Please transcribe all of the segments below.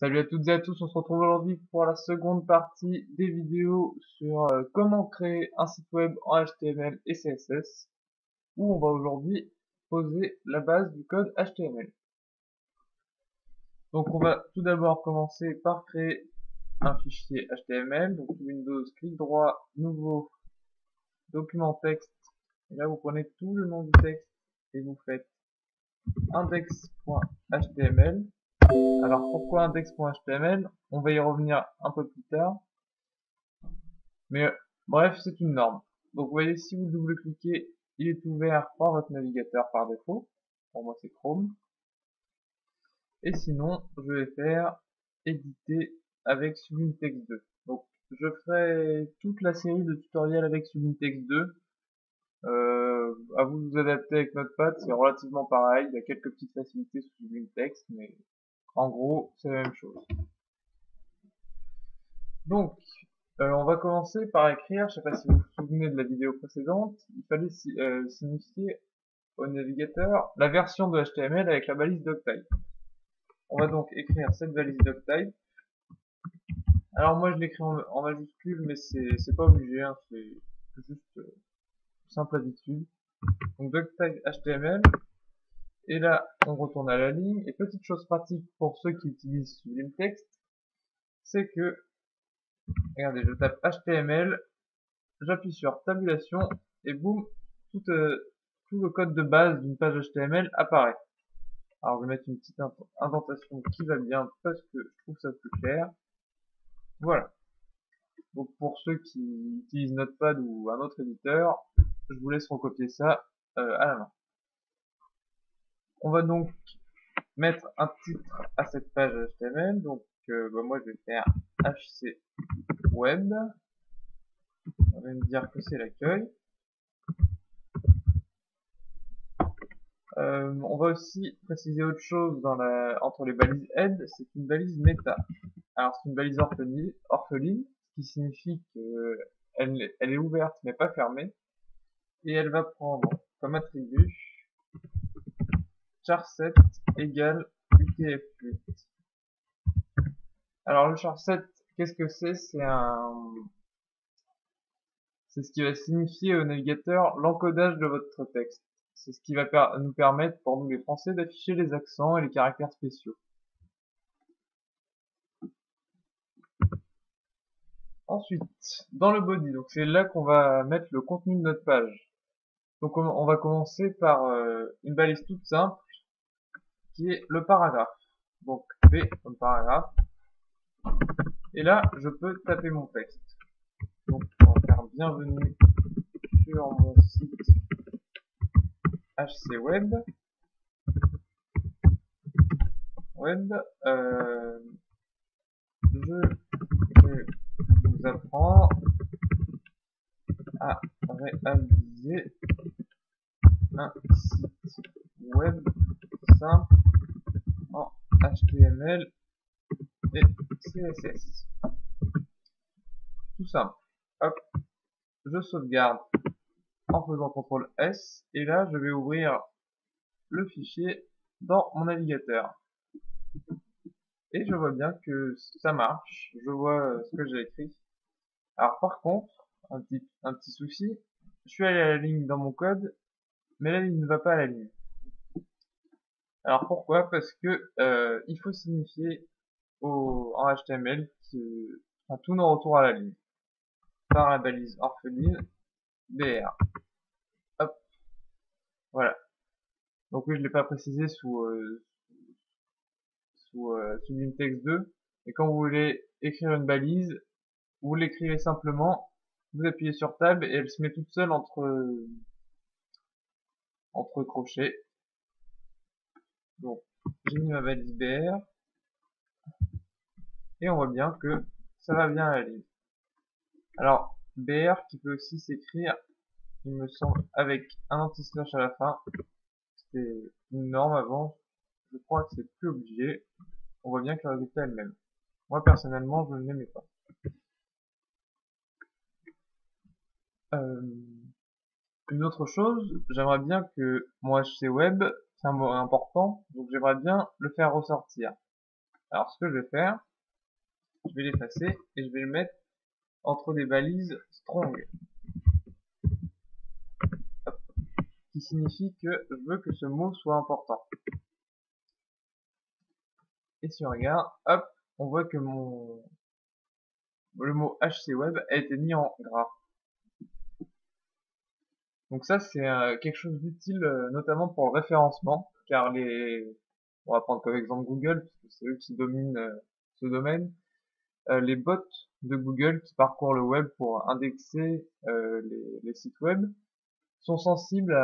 Salut à toutes et à tous, on se retrouve aujourd'hui pour la seconde partie des vidéos sur comment créer un site web en HTML et CSS, où on va aujourd'hui poser la base du code HTML. Donc on va tout d'abord commencer par créer un fichier HTML, donc Windows, clic droit, nouveau, document texte, et là vous prenez tout le nom du texte et vous faites index.html. Alors pourquoi index.html? On va y revenir un peu plus tard. Mais bref, c'est une norme. Donc vous voyez, si vous double-cliquez, il est ouvert par votre navigateur par défaut. Pour moi, c'est Chrome. Et sinon, je vais faire éditer avec Sublime Text 2. Donc je ferai toute la série de tutoriels avec Sublime Text 2. À vous de vous adapter avec Notepad, c'est relativement pareil. Il y a quelques petites facilités sous Sublime Text, mais en gros, c'est la même chose. Donc, on va commencer par écrire, je sais pas si vous vous souvenez de la vidéo précédente, il fallait signifier au navigateur la version de HTML avec la balise doctype. On va donc écrire cette balise doctype. Alors moi je l'écris en majuscule, mais c'est pas obligé, hein, c'est juste simple habitude. Donc doctype HTML, et là on retourne à la ligne, et petite chose pratique pour ceux qui utilisent Sublime Text, c'est que, regardez, je tape HTML, j'appuie sur tabulation et boum, tout le code de base d'une page HTML apparaît. Alors je vais mettre une petite indentation qui va bien parce que je trouve ça plus clair. Voilà. Donc pour ceux qui utilisent Notepad ou un autre éditeur, je vous laisse recopier ça à la main. On va donc mettre un titre à cette page HTML. Donc moi je vais faire HC Web. On va me dire que c'est l'accueil. On va aussi préciser autre chose entre les balises head, c'est une balise méta. Alors c'est une balise orpheline, ce qui signifie qu'elle est ouverte mais pas fermée, et elle va prendre comme attribut char7 égale UTF-8. Alors le char7, qu'est-ce que c'est? C'est ce qui va signifier au navigateur l'encodage de votre texte. C'est ce qui va nous permettre, pour nous les Français, d'afficher les accents et les caractères spéciaux. Ensuite, dans le body, donc c'est là qu'on va mettre le contenu de notre page. Donc on va commencer par une balise toute simple, qui est le paragraphe. Donc P comme paragraphe. Et là, je peux taper mon texte. Donc on va faire bienvenue sur mon site HC Web. Je vais vous apprendre à réaliser un site web simple en HTML et CSS. Tout simple. Hop, je sauvegarde en faisant CTRL S, et là je vais ouvrir le fichier dans mon navigateur. Et je vois bien que ça marche, je vois ce que j'ai écrit. Alors par contre, un petit souci, je suis allé à la ligne dans mon code, mais la ligne ne va pas à la ligne. Alors pourquoi? Parce que il faut signifier en HTML que tous nos retours à la ligne par la balise orpheline BR. Hop, voilà. Donc oui, je l'ai pas précisé sous Sublime Text 2. Et quand vous voulez écrire une balise, vous l'écrivez simplement, vous appuyez sur Tab et elle se met toute seule entre crochets. Donc j'ai mis ma balise BR et on voit bien que ça va bien à la ligne. Alors BR qui peut aussi s'écrire, il me semble, avec un anti-slash à la fin. C'était une norme avant, je crois que c'est plus obligé. On voit bien que le résultat est le même. Moi personnellement je ne l'aimais pas. Une autre chose, j'aimerais bien que mon HC Web, c'est un mot important, donc j'aimerais bien le faire ressortir. Alors ce que je vais faire, je vais l'effacer et je vais le mettre entre des balises strong, qui signifie que je veux que ce mot soit important. Et si on regarde, hop, on voit que le mot HCWeb a été mis en gras. Donc ça c'est quelque chose d'utile notamment pour le référencement, car on va prendre comme exemple Google, puisque c'est eux qui dominent ce domaine, les bots de Google qui parcourent le web pour indexer les sites web sont sensibles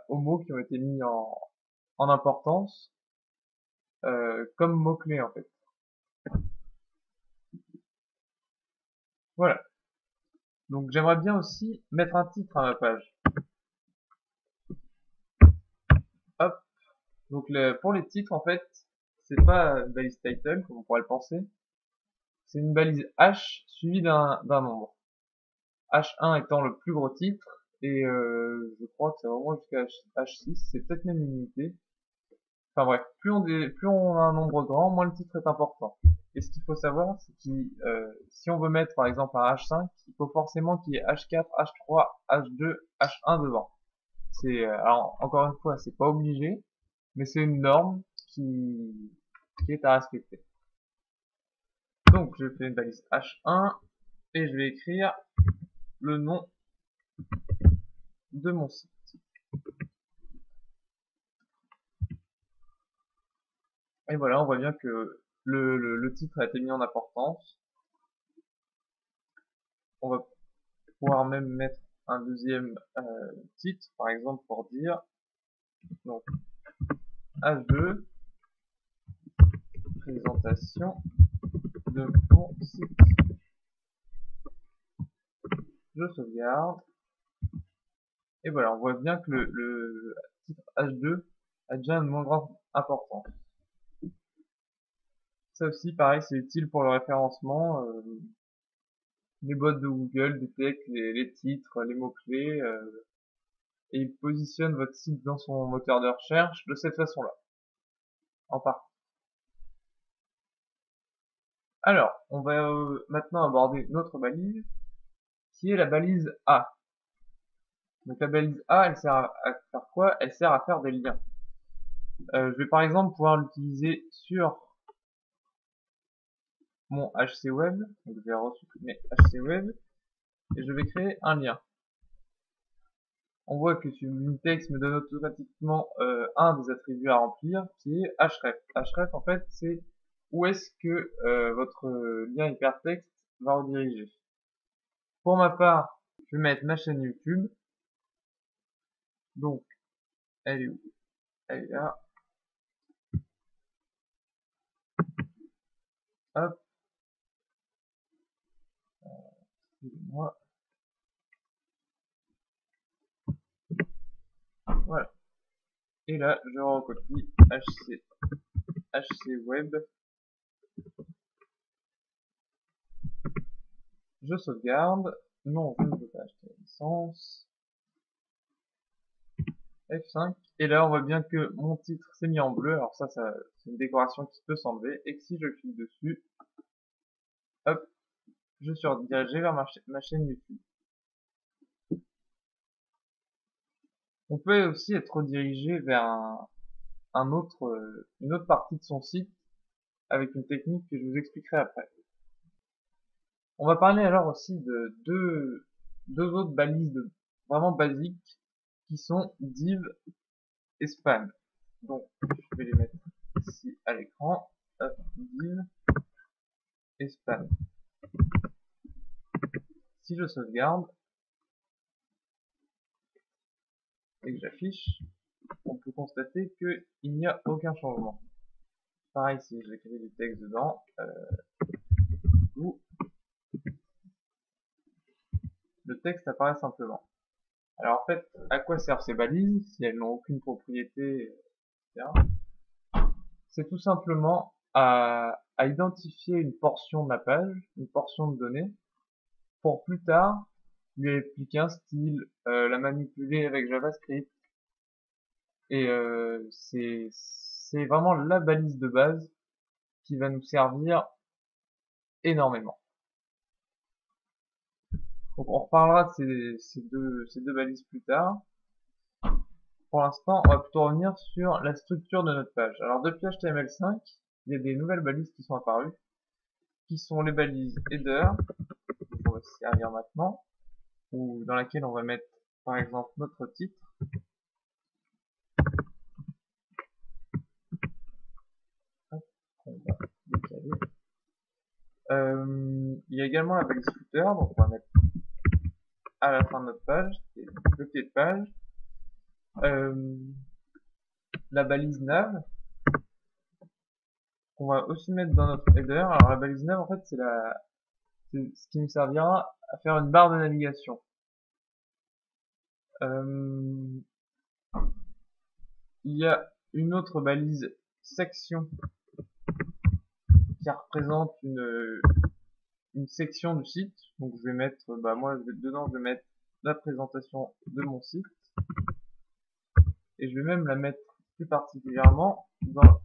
aux mots qui ont été mis en importance comme mots-clés en fait. Voilà. Donc j'aimerais bien aussi mettre un titre à ma page. Hop. Donc pour les titres en fait, c'est pas une balise title comme on pourrait le penser. C'est une balise H suivie d'un nombre. H1 étant le plus gros titre et je crois que c'est vraiment jusqu'à H6, c'est peut-être même une unité. Enfin bref, plus on a un nombre grand, moins le titre est important. Et ce qu'il faut savoir, c'est que si on veut mettre par exemple un H5, il faut forcément qu'il y ait H4, H3, H2, H1 devant. Alors encore une fois, c'est pas obligé, mais c'est une norme qui est à respecter. Donc je fais une balise H1 et je vais écrire le nom de mon site. Et voilà, on voit bien que le titre a été mis en importance. On va pouvoir même mettre un deuxième titre, par exemple pour dire donc H2 présentation de mon site. Je sauvegarde. Et voilà, on voit bien que le titre H2 a déjà une moins grande importance. Ça aussi, pareil, c'est utile pour le référencement. Les bots de Google détectent les titres, les mots-clés, et ils positionnent votre site dans son moteur de recherche de cette façon-là, en partie. Alors, on va maintenant aborder notre balise, qui est la balise A. Donc la balise A, elle sert à faire quoi? Elle sert à faire des liens. Je vais par exemple pouvoir l'utiliser sur mon HCWeb, donc je vais resupprimer HCWeb, et je vais créer un lien. On voit que Unitex me donne automatiquement un des attributs à remplir, qui est href. Href, en fait, c'est où est-ce que votre lien hypertexte va rediriger. Pour ma part, je vais mettre ma chaîne YouTube. Donc, elle est où? Elle est là. Hop. Excusez-moi. Voilà. Et là, je recopie HCWeb. Je sauvegarde. Non, je ne veux pas acheter la licence. F5. Et là, on voit bien que mon titre s'est mis en bleu. Alors ça c'est une décoration qui peut s'enlever. Et que si je clique dessus, hop, je suis redirigé vers ma chaîne YouTube. On peut aussi être redirigé vers une autre partie de son site avec une technique que je vous expliquerai après. On va parler alors aussi de deux autres balises vraiment basiques qui sont div et span. Donc, je vais les mettre ici à l'écran. Hop, div et span. Si je sauvegarde et que j'affiche, on peut constater qu'il n'y a aucun changement. Pareil, si j'écris du texte dedans, le texte apparaît simplement. Alors en fait, à quoi servent ces balises si elles n'ont aucune propriété, etc. C'est tout simplement à identifier une portion de la page, une portion de données, pour plus tard lui appliquer un style, la manipuler avec JavaScript. Et c'est vraiment la balise de base qui va nous servir énormément. Donc on reparlera de ces deux balises plus tard. Pour l'instant, on va plutôt revenir sur la structure de notre page. Alors depuis HTML5, il y a des nouvelles balises qui sont apparues, qui sont les balises header, on va se servir maintenant, ou dans laquelle on va mettre par exemple notre titre. Hop, on va décaler. Il y a également la balise footer, donc on va mettre à la fin de notre page, c'est le pied de page. La balise nav, qu'on va aussi mettre dans notre header. Alors la balise nav, en fait, c'est ce qui nous servira à faire une barre de navigation. Il y a une autre balise section qui représente une section du site. Donc je vais mettre, moi dedans je vais mettre la présentation de mon site. Et je vais même la mettre plus particulièrement dans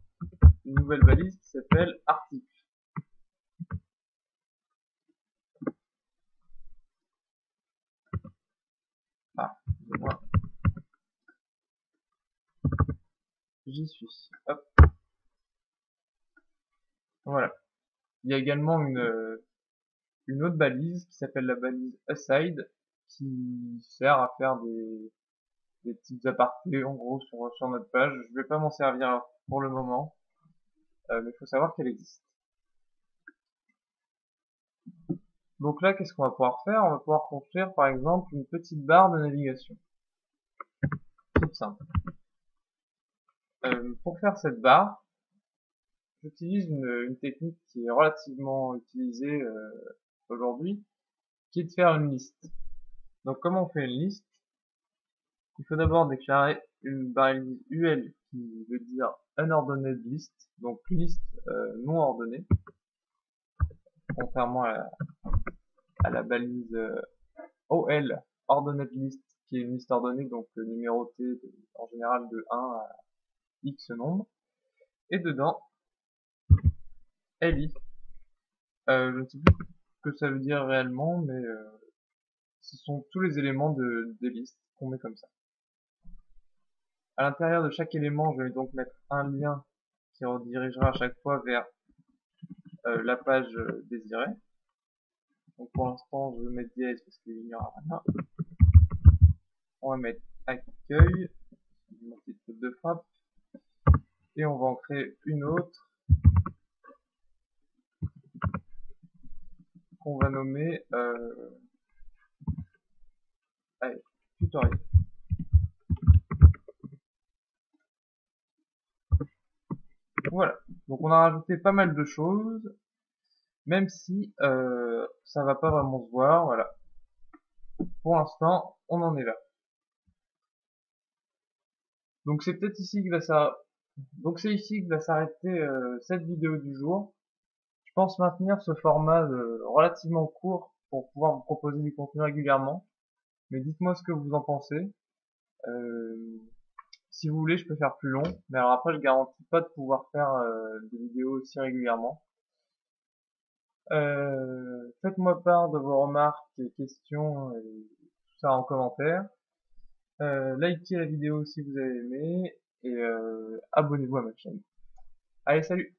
une nouvelle balise qui s'appelle article. Ah, excusez-moi. J'y suis. Hop. Voilà. Il y a également une autre balise qui s'appelle la balise aside qui sert à faire des petites apartés en gros sur notre page. Je vais pas m'en servir pour le moment, mais il faut savoir qu'elle existe. Donc là, qu'est-ce qu'on va pouvoir faire? On va pouvoir construire par exemple une petite barre de navigation. Toute simple. Pour faire cette barre, j'utilise une technique qui est relativement utilisée aujourd'hui, qui est de faire une liste. Donc comment on fait une liste? Il faut d'abord déclarer une balise UL qui veut dire unordinate list, donc liste non ordonnée, contrairement à la balise OL ordinate list qui est une liste ordonnée, donc numérotée en général de 1 à X nombre. Et dedans, LI. Je ne sais plus ce que ça veut dire réellement, mais ce sont tous les éléments des listes qu'on met comme ça. À l'intérieur de chaque élément, je vais donc mettre un lien qui redirigera à chaque fois vers la page désirée. Donc pour l'instant, je vais mettre dièse parce qu'il n'y aura rien. On va mettre accueil, mon petite faute de frappe, et on va en créer une autre qu'on va nommer allez, tutoriel. Voilà, donc on a rajouté pas mal de choses, même si ça va pas vraiment se voir, voilà. Pour l'instant, on en est là. Donc c'est peut-être ici que va c'est ici que va s'arrêter cette vidéo du jour. Je pense maintenir ce format relativement court pour pouvoir vous proposer du contenu régulièrement. Mais dites-moi ce que vous en pensez. Si vous voulez, je peux faire plus long. Mais alors après, je garantis pas de pouvoir faire des vidéos aussi régulièrement. Faites-moi part de vos remarques et questions et tout ça en commentaire. Likez la vidéo si vous avez aimé et abonnez-vous à ma chaîne. Allez, salut!